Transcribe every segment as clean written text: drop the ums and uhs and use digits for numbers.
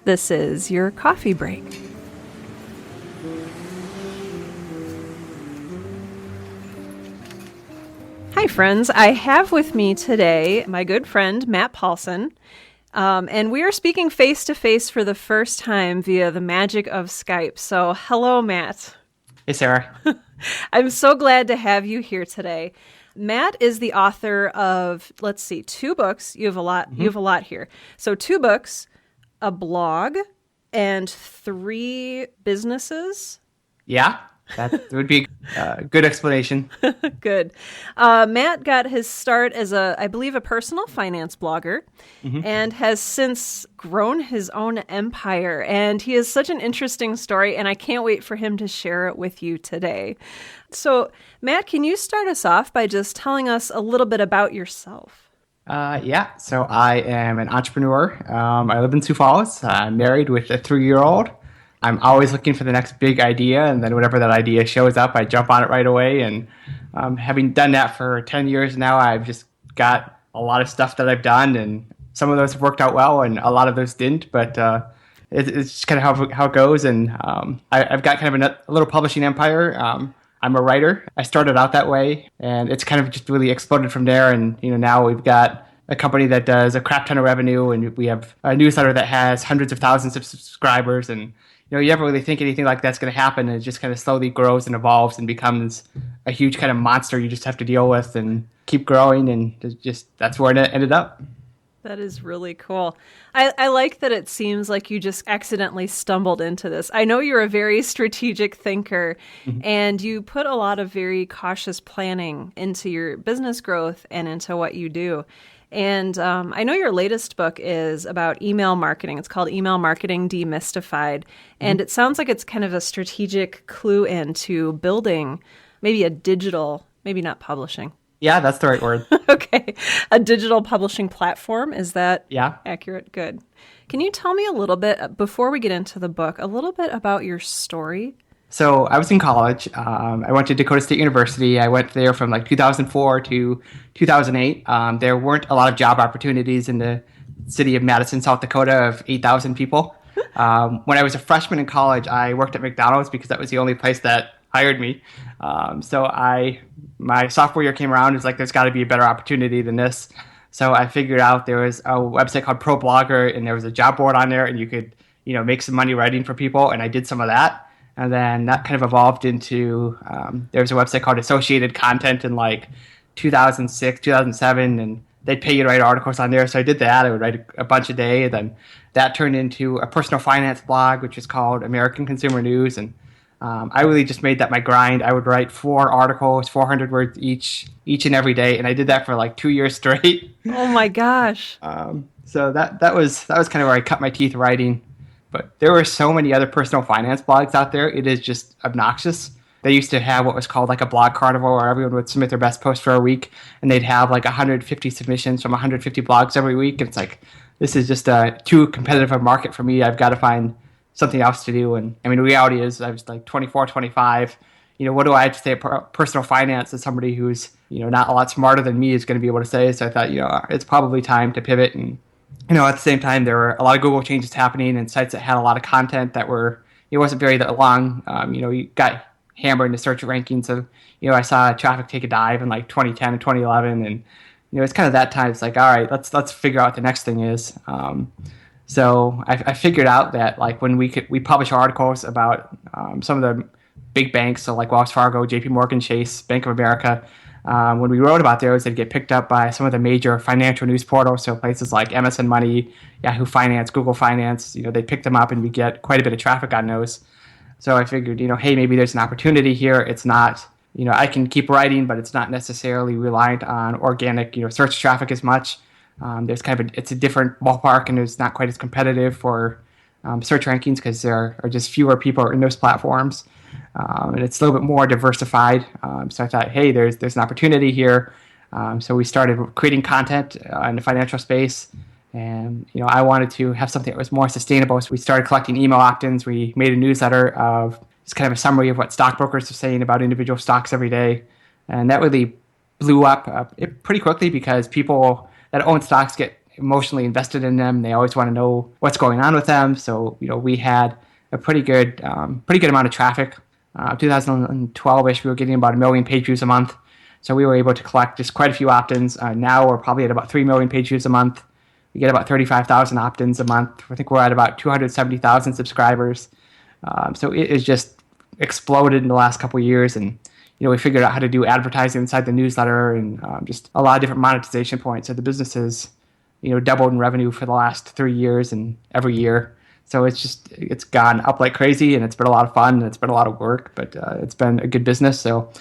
This is your coffee break. Hi, friends. I have with me today my good friend, Matt Paulson. And we are speaking face-to-face for the first time via the magic of Skype. So, hello, Matt. Hey, Sarah. I'm so glad to have you here today. Matt is the author of, two books. You have a lot. You have a lot here. So 2 books, a blog, and 3 businesses. Yeah, that would be a good explanation. Good. Matt got his start as I believe, a personal finance blogger, and has since grown his own empire. And he has such an interesting story, and I can't wait for him to share it with you today. So, Matt, can you start us off by just telling us a little bit about yourself? So I am an entrepreneur. I live in Sioux Falls. I'm married with a 3-year-old. I'm always looking for the next big idea, and then whenever that idea shows up, I jump on it right away. And having done that for 10 years now, I've just got a lot of stuff that I've done, and some of those have worked out well, and a lot of those didn't. But it's just kind of how it goes. And I've got kind of a little publishing empire. I'm a writer. I started out that way, and it's kind of just really exploded from there. And now we've got a company that does a crap ton of revenue, and we have a newsletter that has hundreds of thousands of subscribers. And you never really think anything like that's going to happen, and it just kind of slowly grows and evolves and becomes a huge kind of monster you just have to deal with and keep growing. And that's where it ended up. That is really cool. I like that it seems like you just accidentally stumbled into this. I know you're a very strategic thinker, and you put a lot of very cautious planning into your business growth and into what you do. And I know your latest book is about email marketing. It's called Email Marketing Demystified. And it sounds like it's kind of a strategic clue into building maybe a digital, maybe not publishing. Yeah, that's the right word. Okay. A digital publishing platform. Is that Yeah. accurate? Good. Can you tell me a little bit, before we get into the book, a little bit about your story? So I was in college. I went to Dakota State University. I went there from 2004 to 2008. There weren't a lot of job opportunities in the city of Madison, South Dakota, of 8,000 people. When I was a freshman in college, I worked at McDonald's because that was the only place that hired me. My sophomore year came around. It's like, there's got to be a better opportunity than this. So I figured out there was a website called ProBlogger, and there was a job board on there, and you could, make some money writing for people. And I did some of that. And then that kind of evolved into, there was a website called Associated Content in 2006, 2007, and they'd pay you to write articles on there. So I did that. I would write a bunch a day. And then that turned into a personal finance blog, which is called American Consumer News. And I really just made that my grind. I would write 4 articles, 400 words each and every day. And I did that for 2 years straight. Oh my gosh. So that was kind of where I cut my teeth writing. But there were so many other personal finance blogs out there. It is just obnoxious. They used to have what was called a blog carnival, where everyone would submit their best post for a week, and they'd have 150 submissions from 150 blogs every week. And it's this is just too competitive a market for me. I've got to find something else to do. And the reality is I was 24, 25. What do I have to say about personal finance as somebody who's, not a lot smarter than me is going to be able to say? So I thought, it's probably time to pivot. And at the same time, there were a lot of Google changes happening, and sites that had a lot of content that it wasn't very that long. You got hammered in the search rankings. So, I saw traffic take a dive in 2010 and 2011. And, it's kind of that time. It's all right, let's figure out what the next thing is. So I figured out that when we publish articles about some of the big banks, so Wells Fargo, JP Morgan Chase, Bank of America, when we wrote about those, they'd get picked up by some of the major financial news portals, so places like MSN Money, Yahoo Finance, Google Finance. They'd pick them up, and we get quite a bit of traffic on those. So I figured, hey, maybe there's an opportunity here. It's not, I can keep writing, but it's not necessarily reliant on organic, search traffic as much. There's it's a different ballpark, and it's not quite as competitive for search rankings because there are just fewer people in those platforms. And it's a little bit more diversified. So I thought, hey, there's an opportunity here. So we started creating content in the financial space. And, I wanted to have something that was more sustainable. So we started collecting email opt-ins. We made a newsletter of just kind of a summary of what stockbrokers are saying about individual stocks every day. And that really blew up pretty quickly because people that own stocks get emotionally invested in them. They always want to know what's going on with them. So, we had a pretty good amount of traffic. 2012-ish, we were getting about 1 million page views a month. So we were able to collect just quite a few opt-ins. Now we're probably at about 3 million page views a month. We get about 35,000 opt-ins a month. I think we're at about 270,000 subscribers. So it has just exploded in the last couple of years. And, we figured out how to do advertising inside the newsletter and just a lot of different monetization points. So the business has, doubled in revenue for the last 3 years and every year. So it's gone up like crazy, and it's been a lot of fun, and it's been a lot of work, but it's been a good business. So,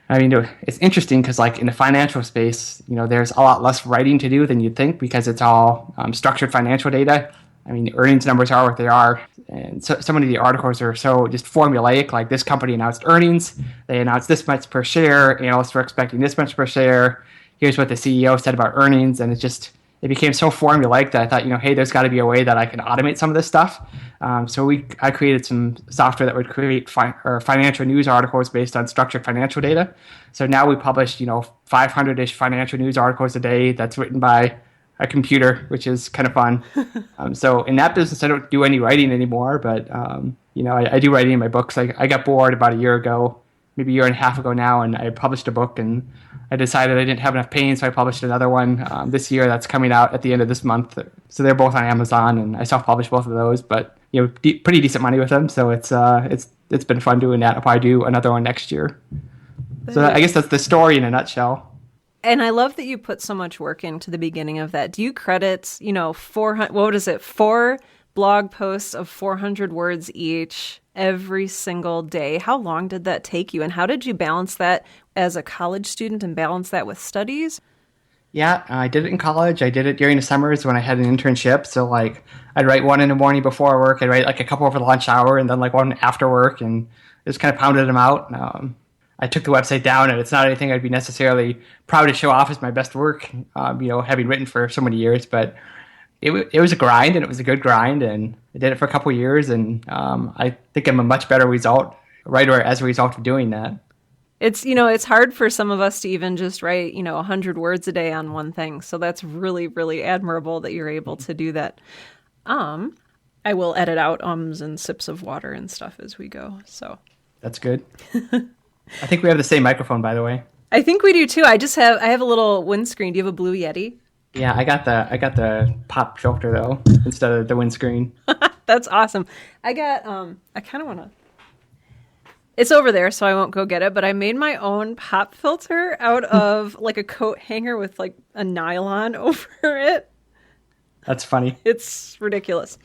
it's interesting because, like, in the financial space, there's a lot less writing to do than you'd think because it's all structured financial data. Earnings numbers are what they are, and so many of the articles are so just formulaic. Like, this company announced earnings, they announced this much per share, analysts were expecting this much per share. Here's what the CEO said about earnings, and it became so formulaic that I thought, hey, there's got to be a way that I can automate some of this stuff. So I created some software that would create financial news articles based on structured financial data. So now we publish, 500-ish financial news articles a day that's written by a computer, which is kind of fun. So in that business, I don't do any writing anymore, but, I do writing in my books. I got bored about a year ago, maybe a year and a half ago now, and I published a book, and I decided I didn't have enough pain, so I published another one this year that's coming out at the end of this month. So they're both on Amazon, and I self-published both of those, but pretty decent money with them. So it's been fun doing that. I'll probably do another one next year. So I guess that's the story in a nutshell. And I love that you put so much work into the beginning of that. Do you credit, 4 blog posts of 400 words each every single day? How long did that take you? And how did you balance that as a college student and balance that with studies? Yeah, I did it in college. I did it during the summers when I had an internship. So, I'd write one in the morning before work. I'd write, a couple over the lunch hour and then, one after work, and just kind of pounded them out. I took the website down, and it's not anything I'd be necessarily proud to show off as my best work, having written for so many years. But it was a grind, and it was a good grind, and I did it for a couple of years, and I think I'm a much better writer as a result of doing that. It's hard for some of us to even just write, 100 words a day on one thing. So that's really, really admirable that you're able to do that. I will edit out ums and sips of water and stuff as we go. So that's good. I think we have the same microphone, by the way. I think we do too. I have a little windscreen. Do you have a Blue Yeti? Yeah, I got the pop filter though instead of the windscreen. That's awesome. I got I kind of want to. It's over there, so I won't go get it. But I made my own pop filter out of a coat hanger with a nylon over it. That's funny. It's ridiculous,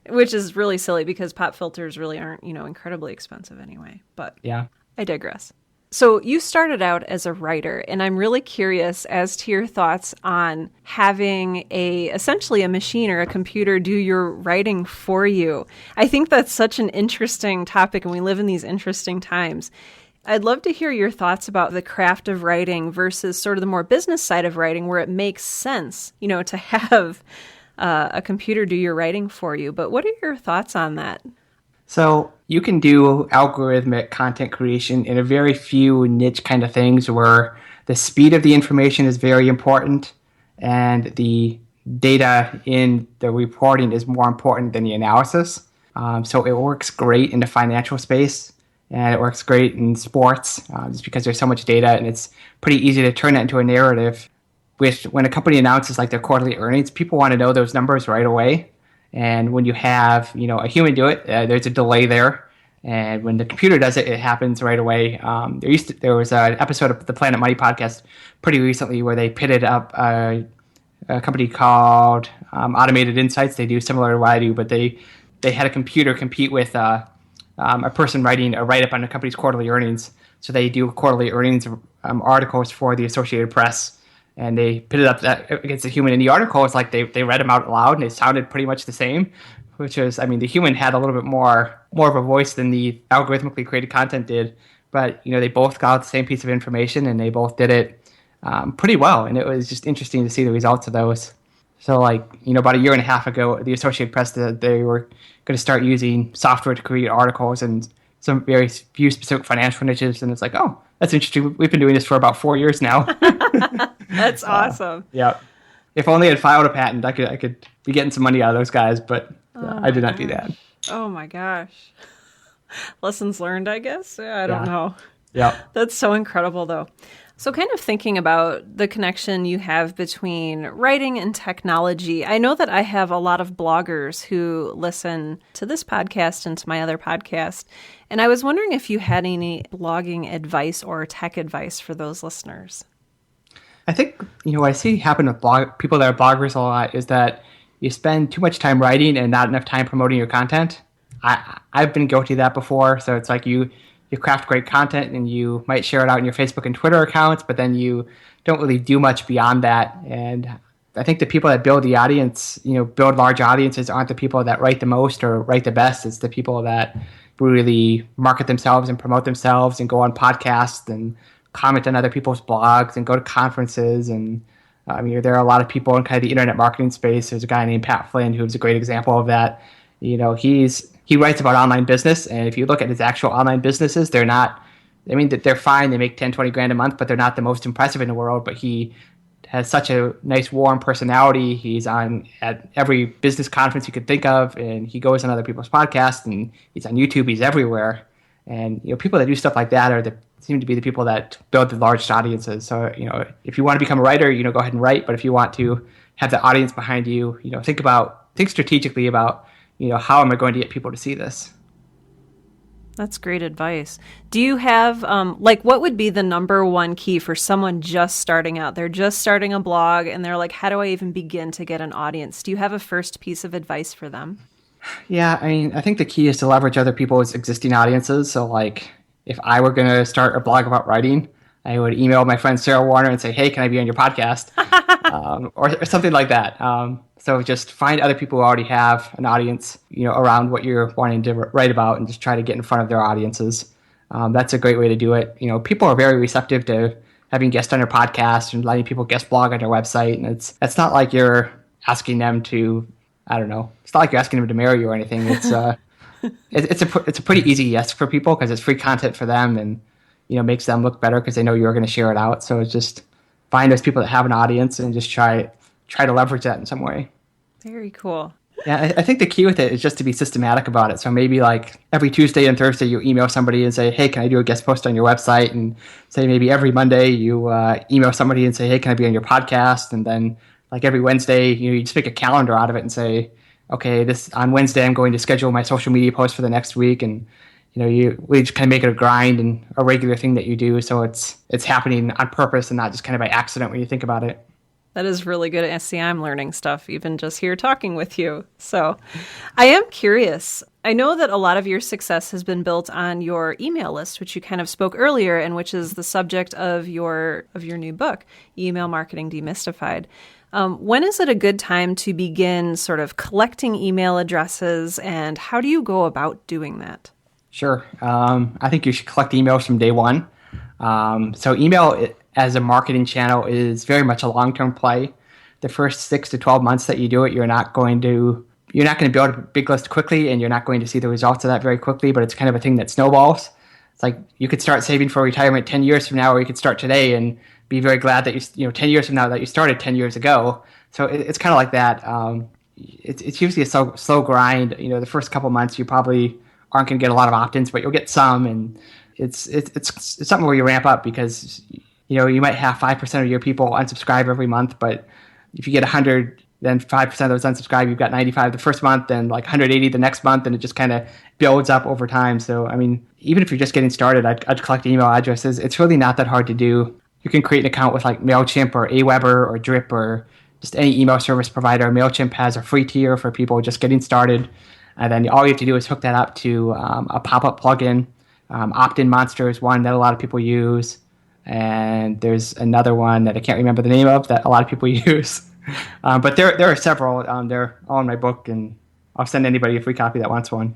which is really silly because pop filters really aren't incredibly expensive anyway. But yeah. I digress. So you started out as a writer, and I'm really curious as to your thoughts on having essentially a machine or a computer do your writing for you. I think that's such an interesting topic, and we live in these interesting times. I'd love to hear your thoughts about the craft of writing versus sort of the more business side of writing where it makes sense, to have a computer do your writing for you. But what are your thoughts on that? So you can do algorithmic content creation in a very few niche kind of things where the speed of the information is very important and the data in the reporting is more important than the analysis. So it works great in the financial space and it works great in sports just because there's so much data and it's pretty easy to turn that into a narrative. When a company announces their quarterly earnings, people want to know those numbers right away. And when you have, a human do it, there's a delay there. And when the computer does it, it happens right away. There was an episode of the Planet Money podcast pretty recently where they pitted up a company called Automated Insights. They do similar to what I do, but they had a computer compete with a person writing a write-up on the company's quarterly earnings. So they do quarterly earnings articles for the Associated Press. And they pitted up that against the human. In the article, it's they read them out loud, and they sounded pretty much the same. Which is, the human had a little bit more of a voice than the algorithmically created content did. But they both got the same piece of information, and they both did it pretty well. And it was just interesting to see the results of those. So, about a year and a half ago, the Associated Press they were going to start using software to create articles and some very few specific financial niches. And it's oh, that's interesting. We've been doing this for about 4 years now. That's awesome. Yeah. If only I'd filed a patent, I could be getting some money out of those guys, but Oh I my did not do gosh. that. Oh my gosh. Lessons learned, I guess. I don't Yeah. know. Yep. That's so incredible, though. So, kind of thinking about the connection you have between writing and technology, I know that I have a lot of bloggers who listen to this podcast and to my other podcast. And I was wondering if you had any blogging advice or tech advice for those listeners. I think, what I see happen with people that are bloggers a lot is that you spend too much time writing and not enough time promoting your content. I've been guilty of that before. So it's like you craft great content and you might share it out in your Facebook and Twitter accounts, but then you don't really do much beyond that. And I think the people that build the audience, build large audiences aren't the people that write the most or write the best. It's the people that really market themselves and promote themselves and go on podcasts and comment on other people's blogs and go to conferences. And there are a lot of people in kind of the internet marketing space. There's a guy named Pat Flynn who's a great example of that. He writes about online business, and if you look at his actual online businesses, they're not, they're fine. They make 10, 20 grand a month, but they're not the most impressive in the world. But he has such a nice, warm personality. He's on at every business conference you could think of, and he goes on other people's podcasts, and he's on YouTube. He's everywhere. And, people that do stuff like that seem to be the people that build the largest audiences. So, if you want to become a writer, go ahead and write. But if you want to have the audience behind you, think strategically about, how am I going to get people to see this? That's great advice. Do you have, what would be the number one key for someone just starting out? They're just starting a blog and they're like, how do I even begin to get an audience? Do you have a first piece of advice for them? Yeah, I think the key is to leverage other people's existing audiences. So, if I were going to start a blog about writing, I would email my friend Sarah Warner and say, hey, can I be on your podcast? Or something like that. So just find other people who already have an audience, around what you're wanting to write about and just try to get in front of their audiences. That's a great way to do it. People are very receptive to having guests on their podcast and letting people guest blog on their website. And it's not like you're asking them to, I don't know, it's not like you're asking them to marry you or anything. It's it's a pretty easy yes for people because it's free content for them and, makes them look better because they know you're going to share it out. So it's just find those people that have an audience and just try to leverage that in some way. Very cool. Yeah, I think the key with it is just to be systematic about it. So maybe every Tuesday and Thursday you email somebody and say, hey, can I do a guest post on your website? And say maybe every Monday you email somebody and say, hey, can I be on your podcast? And then every Wednesday, you just make a calendar out of it and say, okay, on Wednesday I'm going to schedule my social media post for the next week. And we just kind of make it a grind and a regular thing that you do. So it's happening on purpose and not just kind of by accident when you think about it. That is really good. See, I'm learning stuff even just here talking with you. So I am curious. I know that a lot of your success has been built on your email list, which you kind of spoke earlier, and which is the subject of your new book, Email Marketing Demystified. When is it a good time to begin sort of collecting email addresses, and how do you go about doing that? Sure. I think you should collect emails from day one. So email as a marketing channel is very much a long-term play. The first 6 to 12 months that you do it, you're not going to build a big list quickly, and you're not going to see the results of that very quickly, but it's kind of a thing that snowballs. It's like you could start saving for retirement 10 years from now, or you could start today and be very glad that 10 years from now that you started 10 years ago. So it's kind of like that. It's usually a slow grind. The first couple months you probably aren't going to get a lot of opt-ins, but you'll get some, and it's something where you ramp up because you might have 5% of your people unsubscribe every month, but if you get 100, then 5% of those unsubscribe, you've got 95 the first month, then 180 the next month, and it just kind of builds up over time. So, even if you're just getting started, I'd collect email addresses. It's really not that hard to do. You can create an account with MailChimp or Aweber or Drip or just any email service provider. MailChimp has a free tier for people just getting started. And then all you have to do is hook that up to a pop-up plugin. Opt-in Monster is one that a lot of people use. And there's another one that I can't remember the name of that a lot of people use. But there are several. They're all in my book, and I'll send anybody a free copy that wants one.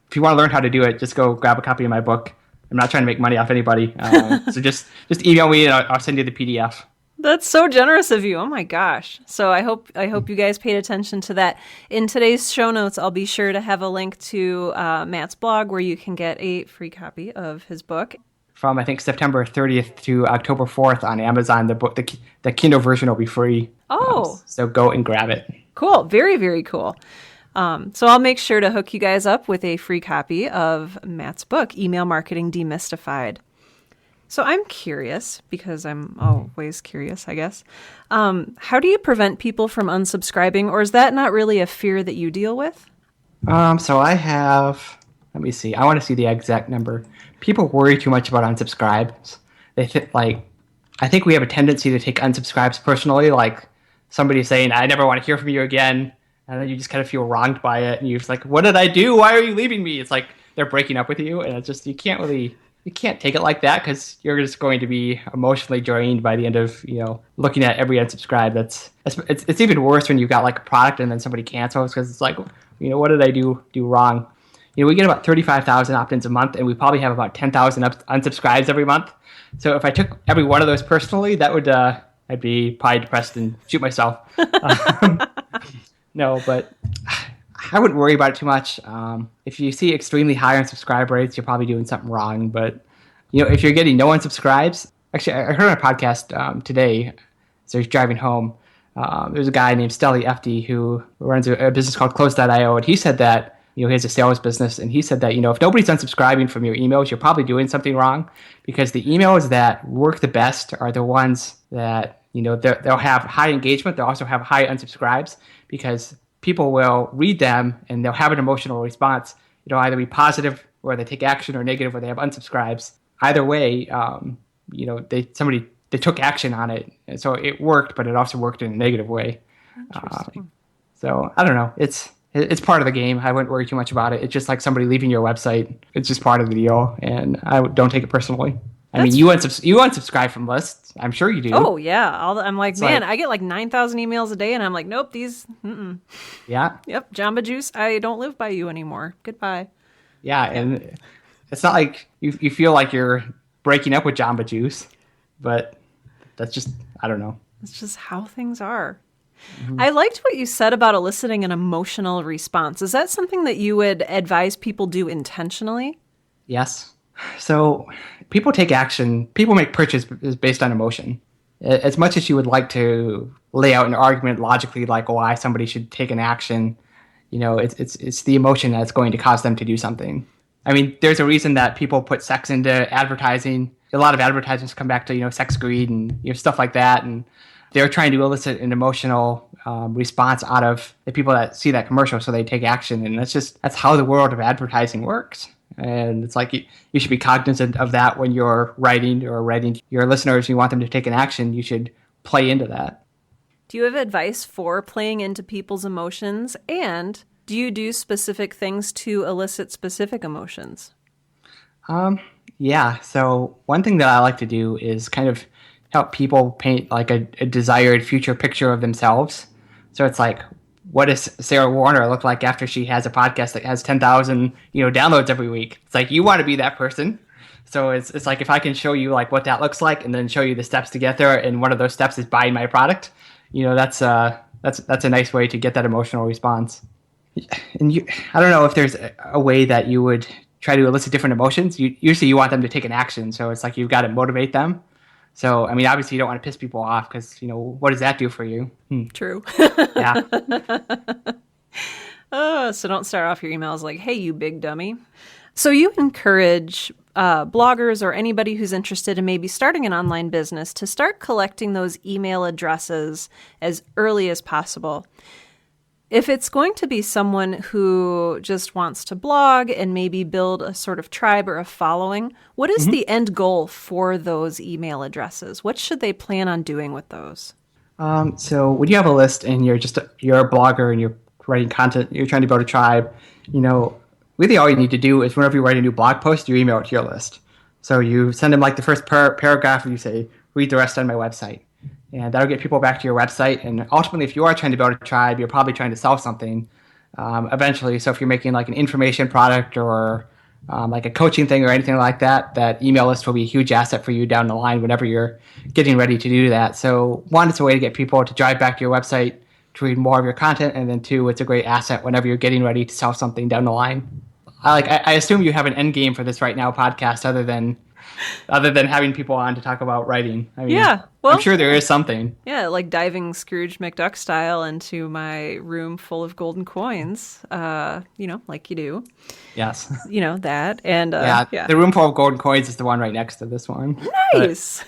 If you want to learn how to do it, just go grab a copy of my book. I'm not trying to make money off anybody. So just email me and I'll send you the PDF. That's so generous of you. Oh my gosh. So I hope you guys paid attention to that. In today's show notes, I'll be sure to have a link to Matt's blog where you can get a free copy of his book. from I think September 30th to October 4th on Amazon. The book, the Kindle version will be free. Oh, so go and grab it. cool. Very, very cool. So I'll make sure to hook you guys up with a free copy of Matt's book, Email Marketing Demystified. So I'm curious, because I'm always curious, I guess. How do you prevent people from unsubscribing, or is that not really a fear that you deal with? So I have, let me see. I want to see the exact number. People worry too much about unsubscribes. They think I think we have a tendency to take unsubscribes personally, like somebody saying, I never want to hear from you again. And then you just kind of feel wronged by it. And you're just like, what did I do? Why are you leaving me? It's like they're breaking up with you. And it's just, you can't take it like that, because you're just going to be emotionally drained by the end of, looking at every unsubscribe. It's even worse when you've got like a product and then somebody cancels, because it's like, what did I do wrong? We get about 35,000 opt-ins a month, and we probably have about 10,000 unsubscribes every month. So if I took every one of those personally, that would, I'd be probably depressed and shoot myself. No, but I wouldn't worry about it too much. If you see extremely high unsubscribe rates, you're probably doing something wrong. But, if you're getting no unsubscribes, actually, I heard on a podcast today, so I was driving home, there's a guy named Stelly FD who runs a business called Close.io, and he said that, he has a sales business, and he said that, if nobody's unsubscribing from your emails, you're probably doing something wrong, because the emails that work the best are the ones that, they'll have high engagement. They'll also have high unsubscribes, because people will read them and they'll have an emotional response. It'll either be positive where they take action, or negative where they have unsubscribes. Either way, they took action on it, and so it worked, but it also worked in a negative way. Interesting. So I don't know. It's part of the game. I wouldn't worry too much about it. It's just like somebody leaving your website. It's just part of the deal, and I don't take it personally. I mean, you unsubscribe from lists. I'm sure you do. Oh, yeah. I'm like, I get like 9,000 emails a day, and I'm like, nope, these, Yeah. Yep, Jamba Juice, I don't live by you anymore. Goodbye. Yeah, and it's not like you feel like you're breaking up with Jamba Juice, but that's just, I don't know. It's just how things are. Mm-hmm. I liked what you said about eliciting an emotional response. Is that something that you would advise people do intentionally? Yes. So people take action. People make purchases based on emotion. As much as you would like to lay out an argument logically, like why somebody should take an action, it's the emotion that's going to cause them to do something. I mean, there's a reason that people put sex into advertising. A lot of advertisements come back to, sex greed and stuff like that. And they're trying to elicit an emotional response out of the people that see that commercial, so they take action. And that's how the world of advertising works. And it's like you should be cognizant of that when you're writing to your listeners. You want them to take an action, you should play into that. Do you have advice for playing into people's emotions? And do you do specific things to elicit specific emotions? Yeah. So one thing that I like to do is kind of help people paint like a desired future picture of themselves. So it's like, what does Sarah Warner look like after she has a podcast that has 10,000, downloads every week? It's like, you want to be that person. So it's like, if I can show you like what that looks like, and then show you the steps to get there, and one of those steps is buying my product, that's a nice way to get that emotional response. And I don't know if there's a way that you would try to elicit different emotions. Usually you want them to take an action. So it's like, you've got to motivate them. So, I mean, obviously you don't want to piss people off, because, what does that do for you? True. Yeah. So don't start off your emails like, hey, you big dummy. So you encourage bloggers or anybody who's interested in maybe starting an online business to start collecting those email addresses as early as possible. If it's going to be someone who just wants to blog and maybe build a sort of tribe or a following, what is the end goal for those email addresses? What should they plan on doing with those? So when you have a list and you're a blogger and you're writing content, you're trying to build a tribe, really all you need to do is whenever you write a new blog post, you email it to your list. So you send them like the first paragraph, and you say, read the rest on my website. And that'll get people back to your website. And ultimately, if you are trying to build a tribe, you're probably trying to sell something eventually. So if you're making like an information product or like a coaching thing or anything like that, that email list will be a huge asset for you down the line whenever you're getting ready to do that. So one, it's a way to get people to drive back to your website to read more of your content. And then two, it's a great asset whenever you're getting ready to sell something down the line. I assume you have an end game for this right now podcast, other than Other than having people on to talk about writing. I mean, Yeah, well, I'm sure there is something. yeah, like diving Scrooge McDuck style into my room full of golden coins, like you do. Yes. That. And Yeah, yeah. the room full of golden coins is the one right next to this one. Nice.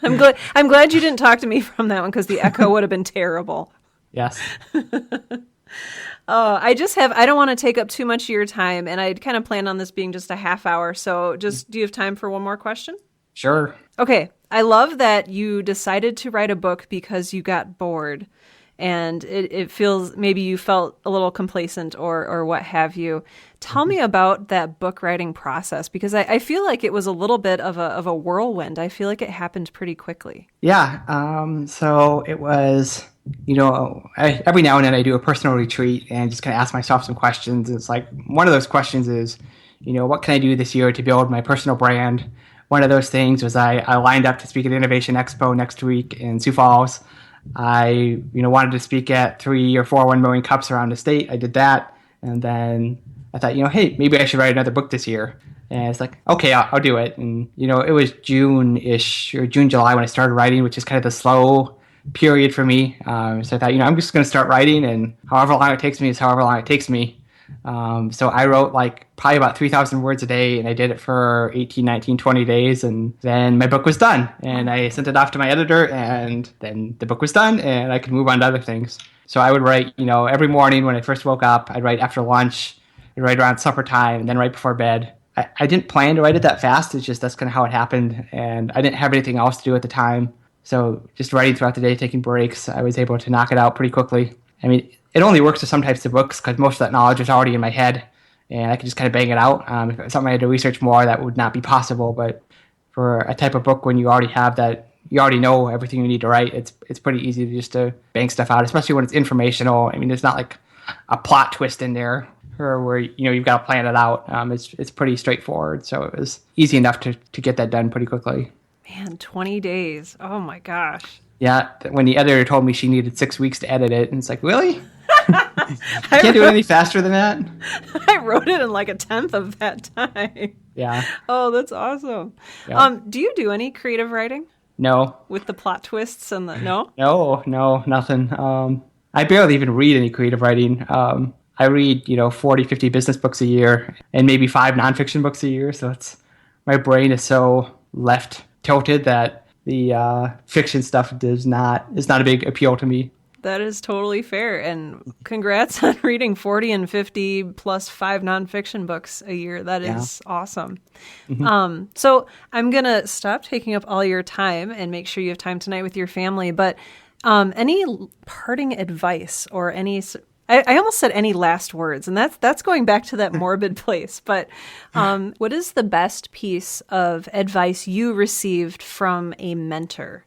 I'm glad you didn't talk to me from that one because the echo would have been terrible. Yes. I don't want to take up too much of your time, and I kind of planned on this being just a half hour. So do you have time for one more question? Sure. Okay. I love that you decided to write a book because you got bored, and it feels maybe you felt a little complacent or what have you. Tell me about that book writing process, because I feel like it was a little bit of a whirlwind. I feel like it happened pretty quickly. Yeah. So it was, every now and then I do a personal retreat and just kind of ask myself some questions. It's like one of those questions is, what can I do this year to build my personal brand? One of those things was I lined up to speak at Innovation Expo next week in Sioux Falls. I, wanted to speak at 3 or 4 1 million cups around the state. I did that. And then I thought, hey, maybe I should write another book this year. And it's like, okay, I'll do it. And, it was June-ish or June, July when I started writing, which is kind of the slow period for me. So I thought, I'm just going to start writing, and however long it takes me is however long it takes me. So I wrote probably about 3,000 words a day, and I did it for 18, 19, 20 days. And then my book was done, and I sent it off to my editor, and then the book was done, and I could move on to other things. So I would write, every morning when I first woke up, I'd write after lunch, I'd write around supper time, and then right before bed. I didn't plan to write it that fast. It's just that's kind of how it happened, and I didn't have anything else to do at the time. So just writing throughout the day, taking breaks, I was able to knock it out pretty quickly. I mean, it only works with some types of books because most of that knowledge is already in my head, and I could just kind of bang it out. If it was something I had to research more, that would not be possible. But for a type of book when you already have that, you already know everything you need to write, it's pretty easy to just to bang stuff out, especially when it's informational. I mean, there's not like a plot twist in there or where you've got to plan it out. It's pretty straightforward, so it was easy enough to get that done pretty quickly. Man, 20 days. Oh my gosh. Yeah, when the editor told me she needed 6 weeks to edit it, and it's like, really? Can't do it any faster than that? I wrote it in like a tenth of that time. Yeah. Oh, that's awesome. Yeah. Do you do any creative writing? No. With the plot twists and the no? No, nothing. I barely even read any creative writing. I read, 40, 50 business books a year and maybe 5 nonfiction books a year. So my brain is so left tilted that the fiction stuff is not a big appeal to me. That is totally fair. And congrats on reading 40 and 50 plus 5 nonfiction books a year. That is awesome. Mm-hmm. So I'm going to stop taking up all your time and make sure you have time tonight with your family. But any parting advice or any... I almost said any last words, and that's going back to that morbid place. But what is the best piece of advice you received from a mentor?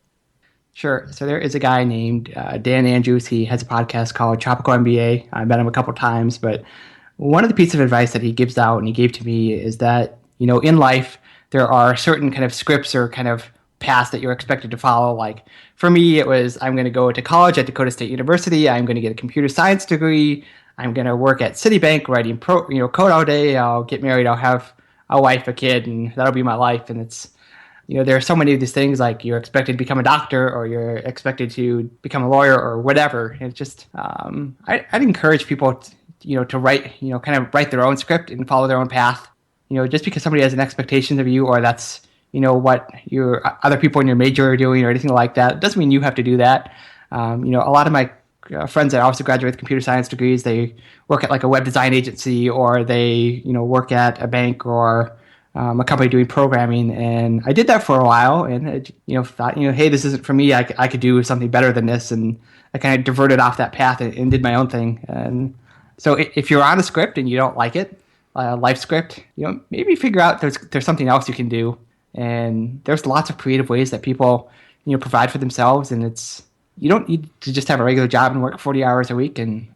Sure. So there is a guy named Dan Andrews. He has a podcast called Tropical MBA. I met him a couple times, but one of the pieces of advice that he gives out and he gave to me is that, in life, there are certain kind of scripts or kind of paths that you're expected to follow. Like for me, it was, I'm going to go to college at Dakota State University. I'm going to get a computer science degree. I'm going to work at Citibank writing code all day. I'll get married. I'll have a wife, a kid, and that'll be my life. And it's, there are so many of these things, like you're expected to become a doctor or you're expected to become a lawyer or whatever. And it's just, I'd encourage people to write, kind of write their own script and follow their own path. Just because somebody has an expectation of you, or that's, what your other people in your major are doing or anything like that, doesn't mean you have to do that. A lot of my friends that also graduate with computer science degrees, they work at like a web design agency, or they, work at a bank or a company doing programming. And I did that for a while and, thought, hey, this isn't for me. I could do something better than this. And I kind of diverted off that path and did my own thing. And so if you're on a script and you don't like it, life script, maybe figure out there's something else you can do. And there's lots of creative ways that people, provide for themselves. And you don't need to just have a regular job and work 40 hours a week, and,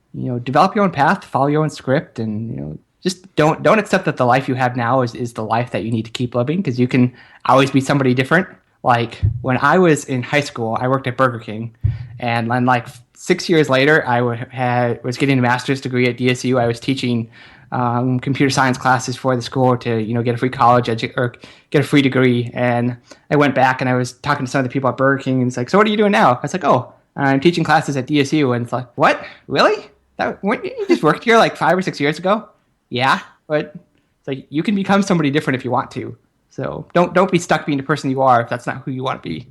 develop your own path, follow your own script, and, just don't accept that the life you have now is the life that you need to keep living, because you can always be somebody different. Like when I was in high school, I worked at Burger King, and then 6 years later, I was getting a master's degree at DSU. I was teaching computer science classes for the school to, get a free college or get a free degree. And I went back and I was talking to some of the people at Burger King, and it's like, so what are you doing now? I was like, oh, I'm teaching classes at DSU. And it's like, what? Really? You just worked here like 5 or 6 years ago? Yeah, but it's like you can become somebody different if you want to. So don't be stuck being the person you are if that's not who you want to be.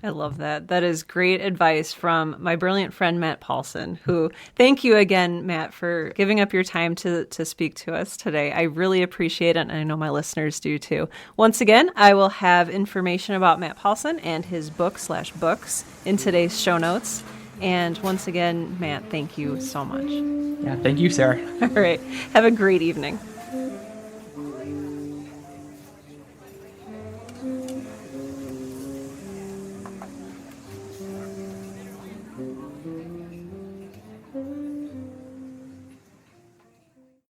I love that. That is great advice from my brilliant friend, Matt Paulson, who, thank you again, Matt, for giving up your time to speak to us today. I really appreciate it, and I know my listeners do too. Once again, I will have information about Matt Paulson and his book/books in today's show notes. And once again, Matt, thank you so much. Yeah, thank you, Sarah. All right. Have a great evening.